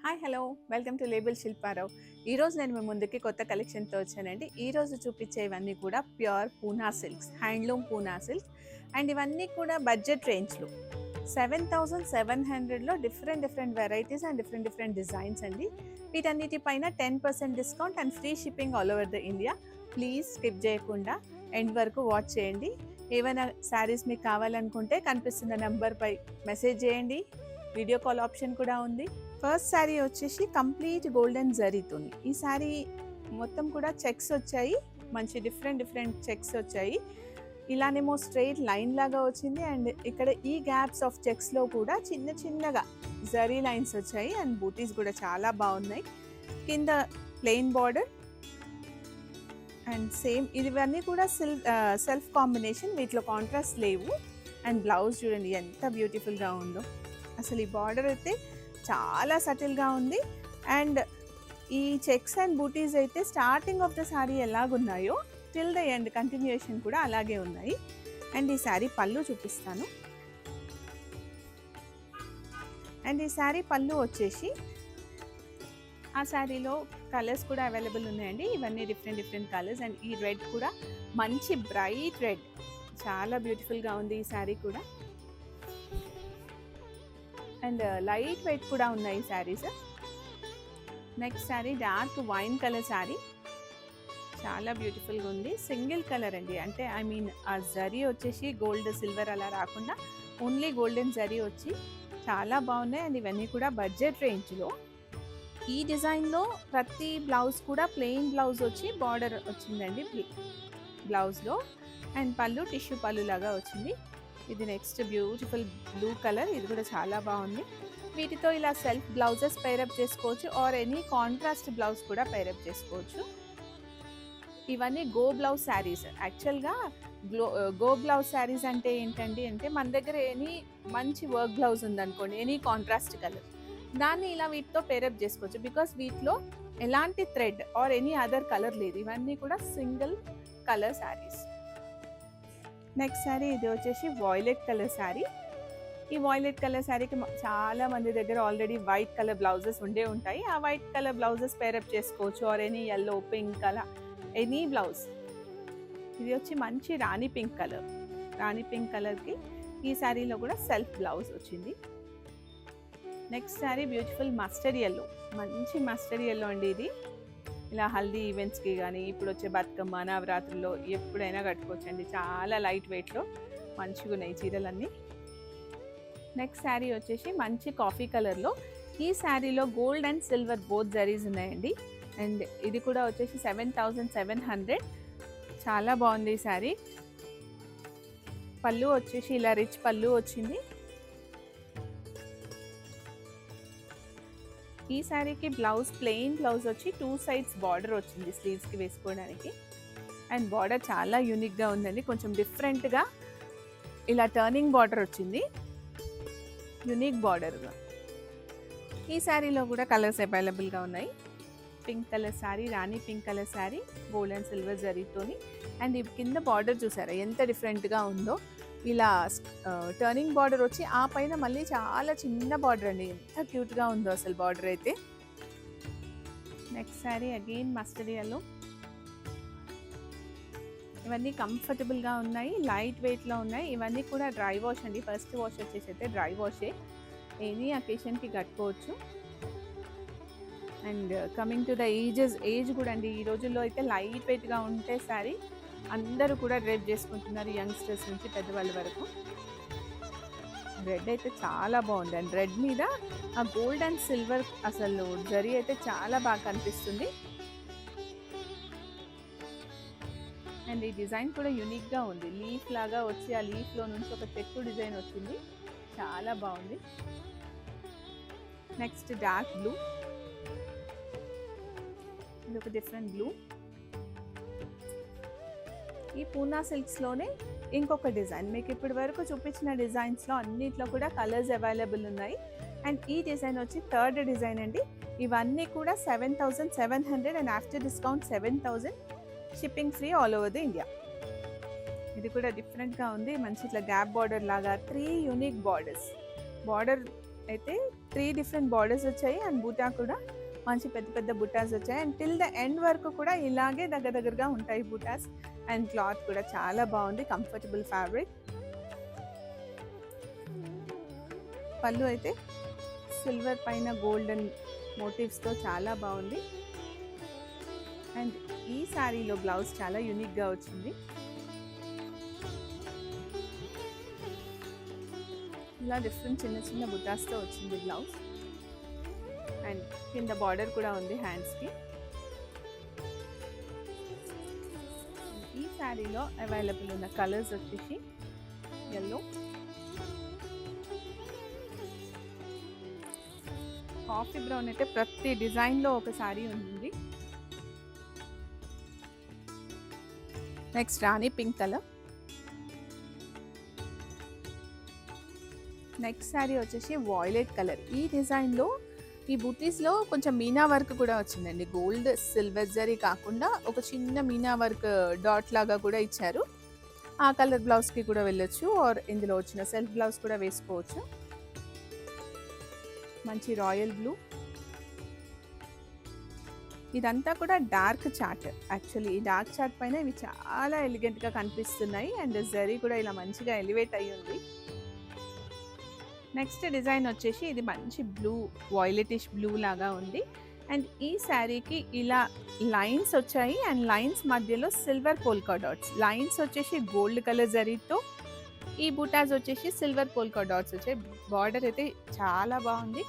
Hi hello welcome to label Shilpa Rao. ఈరోజు నేను మీ ముందుకి కొత్త కలెక్షన్తో వచ్చానండి. ఈరోజు చూపించేవన్నీ కూడా pure Poona silks, handloom Poona silks. And ఇవన్నీ కూడా బడ్జెట్ రేంజ్లో 7,700లో different varieties and different designs అండి. వీటన్నిటిపైన 10% discount and free shipping all over the India. Please skip చేయకుండా ఎండ్ వరకు వాచ్ చేయండి. ఏమైనా శారీస్ మీకు కావాలనుకుంటే కనిపిస్తున్న నెంబర్పై మెసేజ్ చేయండి. వీడియో కాల్ ఆప్షన్ కూడా ఉంది. ఫస్ట్ శారీ వచ్చేసి కంప్లీట్ గోల్డెన్ జరీతోని. ఈ శారీ మొత్తం కూడా చెక్స్ వచ్చాయి, మంచి డిఫరెంట్ చెక్స్ వచ్చాయి. ఇలానేమో స్ట్రైట్ లైన్ లాగా వచ్చింది అండ్ ఇక్కడ ఈ గ్యాప్స్ ఆఫ్ చెక్స్లో కూడా చిన్నగా జరీ లైన్స్ వచ్చాయి అండ్ బూటీస్ కూడా చాలా బాగున్నాయి. కింద ప్లెయిన్ బార్డర్ అండ్ సేమ్ ఇవన్నీ కూడా సెల్ఫ్ కాంబినేషన్, వీటిలో కాంట్రాస్ట్ లేవు. అండ్ బ్లౌజ్ చూడండి ఎంత బ్యూటిఫుల్గా ఉందో. అసలు ఈ బార్డర్ అయితే చాలా సటిల్గా ఉంది. అండ్ ఈ చెక్స్ అండ్ బూటీస్ అయితే స్టార్టింగ్ ఆఫ్ ద శారీ ఎలాగున్నాయో టిల్ ద ఎండ్ కంటిన్యూషన్ కూడా అలాగే ఉన్నాయి. అండ్ ఈ శారీ పళ్ళు చూపిస్తాను. అండ్ ఈ శారీ పళ్ళు వచ్చేసి ఆ శారీలో కలర్స్ కూడా అవైలబుల్ ఉన్నాయండి. ఇవన్నీ డిఫరెంట్ కలర్స్. అండ్ ఈ రెడ్ కూడా మంచి బ్రైట్ రెడ్, చాలా బ్యూటిఫుల్గా ఉంది ఈ శారీ కూడా. అండ్ లైట్ వెయిట్ కూడా ఉన్నాయి ఈ saris. Next sari dark wine colour sari, చాలా బ్యూటిఫుల్గా ఉంది. సింగిల్ కలర్ అండి, అంటే ఆ జరీ వచ్చేసి గోల్డ్ సిల్వర్ అలా రాకుండా ఓన్లీ గోల్డెన్ జరీ వచ్చి చాలా బాగున్నాయి. అండ్ ఇవన్నీ కూడా బడ్జెట్ రేంజ్లో. ఈ డిజైన్లో ప్రతి బ్లౌజ్ కూడా ప్లెయిన్ బ్లౌజ్ వచ్చి బార్డర్ వచ్చిందండి బ్లౌజ్లో. అండ్ పళ్ళు టిష్యూ పళ్ళు లాగా వచ్చింది. ఇది నెక్స్ట్ బ్యూటిఫుల్ బ్లూ కలర్, ఇది కూడా చాలా బాగుంది. వీటితో ఇలా సెల్ఫ్ బ్లౌజెస్ పేరప్ చేసుకోవచ్చు ఆర్ ఎనీ కాంట్రాస్ట్ బ్లౌజ్ కూడా పేరప్ చేసుకోవచ్చు. ఇవన్నీ గో బ్లౌజ్ శారీస్. యాక్చువల్గా గో బ్లౌజ్ శారీస్ అంటే ఏంటండి అంటే మన దగ్గర ఎనీ మంచి వర్క్ బ్లౌజ్ ఉందనుకోండి, ఎనీ కాంట్రాస్ట్ కలర్, దాన్ని ఇలా వీటితో పేరప్ చేసుకోవచ్చు. బికాస్ వీటిలో ఎలాంటి thread or any other colour లేదు. ఇవన్నీ కూడా single colour saris. Next sari ఇది వచ్చేసి వాయిలెట్ కలర్ శారీ. ఈ వాయిలెట్ కలర్ శారీకి చాలా మంది దగ్గర ఆల్రెడీ వైట్ కలర్ బ్లౌజెస్ ఉంటాయి. ఆ వైట్ కలర్ బ్లౌజెస్ పేరప్ చేసుకోవచ్చు ఆర్ ఎనీ ఎల్లో, పింక్ అలా ఎనీ బ్లౌజ్. ఇది వచ్చి మంచి రాణి పింక్ కలర్. రాణి పింక్ కలర్కి ఈ శారీలో కూడా సెల్ఫ్ బ్లౌజ్ వచ్చింది. Next sari beautiful mustard yellow, మంచి మస్టర్డ్ ఎల్లో అండి. ఇది ఇలా హల్దీ ఈవెంట్స్కి కానీ ఇప్పుడు వచ్చే బతుకమ్మ, నవరాత్రుల్లో ఎప్పుడైనా కట్టుకోవచ్చండి. చాలా లైట్ వెయిట్లో మంచిగా ఉన్నాయి చీరలన్నీ. నెక్స్ట్ శారీ వచ్చేసి మంచి కాఫీ కలర్లో. ఈ శారీలో gold and silver both zaris ఉన్నాయండి. అండ్ ఇది కూడా వచ్చేసి 7,700. చాలా బాగుంది ఈ శారీ. పళ్ళు వచ్చేసి ఇలా రిచ్ పళ్ళు వచ్చింది. ఈ శారీకి బ్లౌజ్ ప్లెయిన్ బ్లౌజ్ వచ్చి 2 సైడ్స్ బార్డర్ వచ్చింది స్లీవ్స్కి వేసుకోవడానికి. అండ్ బార్డర్ చాలా యూనిక్గా ఉందండి, కొంచెం డిఫరెంట్గా ఇలా టర్నింగ్ బార్డర్ వచ్చింది, యూనిక్ బార్డర్గా. ఈ శారీలో కూడా కలర్స్ అవైలబుల్గా ఉన్నాయి. Pink colour sari, rani pink colour sari, gold and silver జరీతోని. అండ్ ఈ కింద బార్డర్ చూసారా ఎంత డిఫరెంట్గా ఉందో. ఇలా టర్నింగ్ బార్డర్ వచ్చి ఆ పైన మళ్ళీ చాలా చిన్న బార్డర్ అండి, ఎంత క్యూట్గా ఉందో అసలు బార్డర్ అయితే. Next sari again mustard yellow. ఇవన్నీ కంఫర్టబుల్గా ఉన్నాయి, లైట్ వెయిట్లో ఉన్నాయి. ఇవన్నీ కూడా డ్రై వాష్ అండి. ఫస్ట్ వాష్ వచ్చేసి అయితే డ్రై వాషే, ఎనీ అకేషన్కి కట్టుకోవచ్చు. And coming to the age కూడా అండి, ఈ రోజుల్లో అయితే లైట్ వెయిట్గా ఉంటే శారీ అందరూ కూడా డ్రైప్ చేసుకుంటున్నారు, యంగ్స్టర్స్ నుంచి పెద్దవాళ్ళ వరకు. రెడ్ అయితే చాలా బాగుంది. అండ్ రెడ్ మీద ఆ గోల్డ్ అండ్ సిల్వర్ అసలు జరీ అయితే చాలా బాగా కనిపిస్తుంది. అండ్ ఈ డిజైన్ కూడా యూనిక్గా ఉంది, లీఫ్ లాగా వచ్చి ఆ లీఫ్లో నుంచి ఒక చెట్టు డిజైన్ వచ్చింది, చాలా బాగుంది. నెక్స్ట్ డార్క్ బ్లూ, ఇది ఒక డిఫరెంట్ బ్లూ. ఈ పూనా సిల్క్స్లోనే ఇంకొక డిజైన్, మీకు ఇప్పటి వరకు చూపించిన డిజైన్స్లో అన్నిట్లో కూడా కలర్స్ అవైలబుల్ ఉన్నాయి. అండ్ ఈ డిజైన్ వచ్చి థర్డ్ డిజైన్ అండి. ఇవన్నీ కూడా 7,700 and after discount 7,000, shipping free all over the India. ఇది కూడా డిఫరెంట్గా ఉంది, మంచి ఇట్లా గ్యాప్ బార్డర్ లాగా 3 యూనిక్ బార్డర్స్. బార్డర్ అయితే 3 డిఫరెంట్ బార్డర్స్ వచ్చాయి అండ్ బూటా కూడా మంచి పెద్ద పెద్ద బుటాస్ వచ్చాయి అండ్ టిల్ ద ఎండ్ వరకు కూడా ఇలాగే దగ్గరగా ఉంటాయి బుటాస్ అండ్ క్లాత్ కూడా చాలా బాగుంది, కంఫర్టబుల్ ఫ్యాబ్రిక్. పళ్ళు అయితే సిల్వర్ పైన గోల్డెన్ మోటివ్స్తో చాలా బాగుంది అండ్ ఈ శారీలో బ్లౌజ్ చాలా యూనిక్గా వచ్చింది. ఇలా డిఫరెంట్ చిన్న చిన్న బుటాస్తో వచ్చింది బ్లౌజ్ అండ్ కింద బార్డర్ కూడా ఉంది హ్యాండ్స్కి. ఈ శారీలో అవైలబుల్ ఉన్న కలర్స్ వచ్చేసి ఎల్లో, కాఫీ బ్రౌన్ అయితే ప్రతి డిజైన్లో ఒక శారీ ఉంది. నెక్స్ట్ రాణి పింక్ కలర్. నెక్స్ట్ శారీ వచ్చేసి వాయిలెట్ కలర్. ఈ డిజైన్లో ఈ బూటీస్లో కొంచెం మీనా వర్క్ కూడా వచ్చిందండి. గోల్డ్ సిల్వర్ జరీ కాకుండా ఒక చిన్న మీనా వర్క్ డాట్ లాగా కూడా ఇచ్చారు. ఆ కలర్ బ్లౌజ్కి కూడా వెళ్ళొచ్చు ఆర్ ఇందులో వచ్చిన సెల్ఫ్ బ్లౌజ్ కూడా వేసుకోవచ్చు. మంచి రాయల్ బ్లూ. ఇదంతా కూడా డార్క్ చార్ట్. యాక్చువల్లీ ఈ డార్క్ చార్ట్ పైన ఇవి చాలా ఎలిగెంట్గా కనిపిస్తున్నాయి అండ్ జరీ కూడా ఇలా మంచిగా ఎలివేట్ అయ్యి ఉంది. నెక్స్ట్ డిజైన్ వచ్చేసి ఇది మంచి బ్లూ, వాయిలెటిష్ బ్లూ లాగా ఉంది అండ్ ఈ శారీకి ఇలా లైన్స్ వచ్చాయి అండ్ లైన్స్ మధ్యలో సిల్వర్ పోల్కా డాట్స్. లైన్స్ వచ్చేసి గోల్డ్ కలర్ జరీతో, ఈ బూటాస్ వచ్చేసి సిల్వర్ పోల్కా డాట్స్ వచ్చాయి. బార్డర్ అయితే చాలా బాగుంది.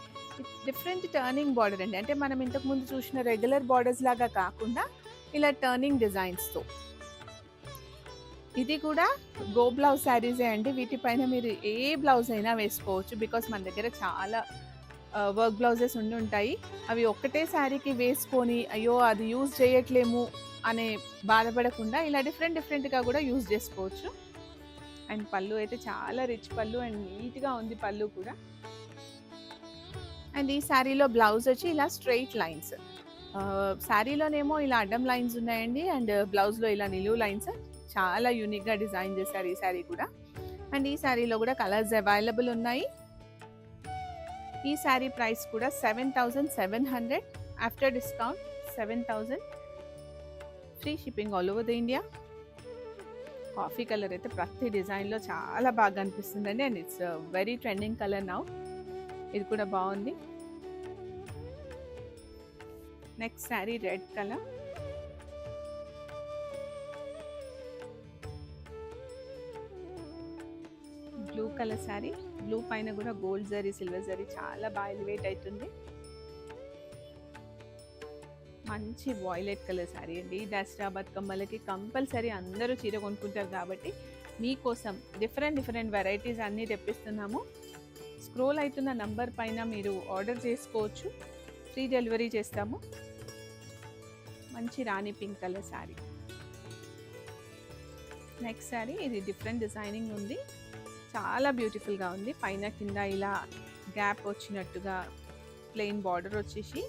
డిఫరెంట్ టర్నింగ్ బార్డర్ అండి, అంటే మనం ఇంతకుముందు చూసిన రెగ్యులర్ బార్డర్స్ లాగా కాకుండా ఇలా టర్నింగ్ డిజైన్స్తో. ఇది కూడా గో బ్లౌజ్ శారీసే అండి. వీటిపైన మీరు ఏ బ్లౌజ్ అయినా వేసుకోవచ్చు బికాస్ మన దగ్గర చాలా వర్క్ బ్లౌజెస్ ఉండి ఉంటాయి. అవి ఒక్కటే శారీకి వేసుకొని అయ్యో అది యూజ్ చేయట్లేము అనే బాధపడకుండా ఇలా డిఫరెంట్గా కూడా యూజ్ చేసుకోవచ్చు. అండ్ పళ్ళు అయితే చాలా రిచ్ పళ్ళు అండ్ నీట్గా ఉంది పళ్ళు కూడా. అండ్ ఈ శారీలో బ్లౌజ్ వచ్చి ఇలా స్ట్రెయిట్ లైన్స్. శారీలోనేమో ఇలా అడ్డం లైన్స్ ఉన్నాయండి అండ్ బ్లౌజ్లో ఇలా నిలువు లైన్స్. చాలా యూనిక్గా డిజైన్ చేశారు ఈ శారీ కూడా. అండ్ ఈ శారీలో కూడా కలర్స్ అవైలబుల్ ఉన్నాయి. ఈ శారీ ప్రైస్ కూడా 7,700, after discount 7,000, free shipping all over the India. Coffee colour అయితే ప్రతి డిజైన్లో చాలా బాగా అనిపిస్తుందండి and it's very trending colour now. ఇది కూడా బాగుంది. Next sari red colour. Blue colour sari. Blue పైన కూడా గోల్డ్ జరీ, సిల్వర్ జరీ చాలా బాగా ఎలివేట్ అవుతుంది. మంచి వాయిలెట్ కలర్ శారీ అండి. దసరా బతుకమ్మలకి కంపల్సరీ అందరూ చీర కొనుక్కుంటారు కాబట్టి మీకోసం డిఫరెంట్ వెరైటీస్ అన్నీ తెప్పిస్తున్నాము. స్క్రోల్ అవుతున్న నంబర్ పైన మీరు ఆర్డర్ చేసుకోవచ్చు, ఫ్రీ డెలివరీ చేస్తాము. మంచి rani pink colour sari. Next sari ఇది డిఫరెంట్ డిజైనింగ్ ఉంది, చాలా బ్యూటిఫుల్గా ఉంది. పైన కింద ఇలా గ్యాప్ వచ్చినట్టుగా ప్లెయిన్ బార్డర్ వచ్చేసి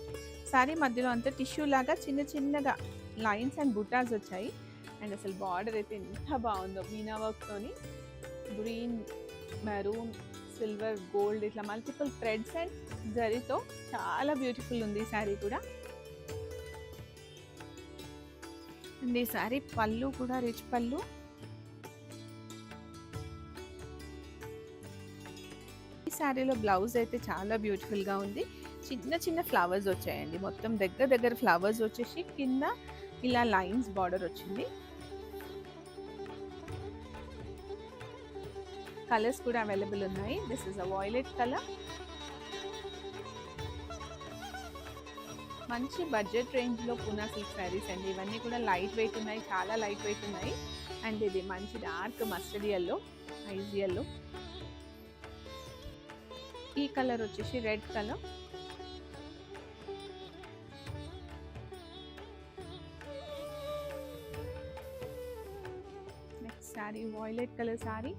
శారీ మధ్యలో అంతా టిష్యూ లాగా చిన్నగా లైన్స్ అండ్ బుటాస్ వచ్చాయి. అండ్ అసలు బార్డర్ అయితే ఎంత బాగుందో మీనా వర్క్తోని. గ్రీన్, మెరూన్, సిల్వర్, గోల్డ్ ఇట్లా మల్టిపుల్ థ్రెడ్స్ అండ్ జరీతో చాలా బ్యూటిఫుల్ ఉంది ఈ శారీ కూడా. అండ్ ఈ శారీ పళ్ళు కూడా రిచ్ పళ్ళు. ఈ శారీలో బ్లౌజ్ అయితే చాలా బ్యూటిఫుల్గా ఉంది. చిన్న ఫ్లవర్స్ వచ్చాయండి, మొత్తం దగ్గర ఫ్లవర్స్ వచ్చేసి కింద ఇలా లైన్స్ బార్డర్ వచ్చింది. కలర్స్ కూడా అవైలబుల్ ఉన్నాయి. This is a violet colour. మంచి బడ్జెట్ రేంజ్లో పూనా సిల్క్ శారీస్ అండి. ఇవన్నీ కూడా లైట్ వెయిట్ ఉన్నాయి, చాలా లైట్ వెయిట్ ఉన్నాయి. అండ్ ఇది మంచి డార్క్ మస్టర్డ్ ఎల్లో, ఐజ్ ఎల్లో. ఈ కలర్ వచ్చేసి red colour. Next sari violet colour sari.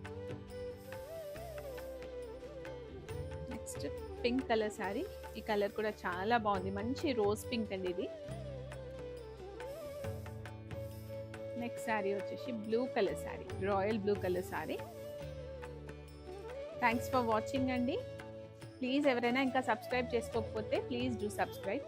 Next pink colour sari. ఈ కలర్ కూడా చాలా బాగుంది, మంచి రోజ్ పింక్ అండి ఇది. నెక్స్ట్ శారీ వచ్చేసి blue colour sari, royal blue colour sari. Thanks for watching అండి. ప్లీజ్ ఎవరైనా ఇంకా సబ్స్క్రైబ్ చేసుకోకపోతే ప్లీజ్ డూ సబ్స్క్రైబ్.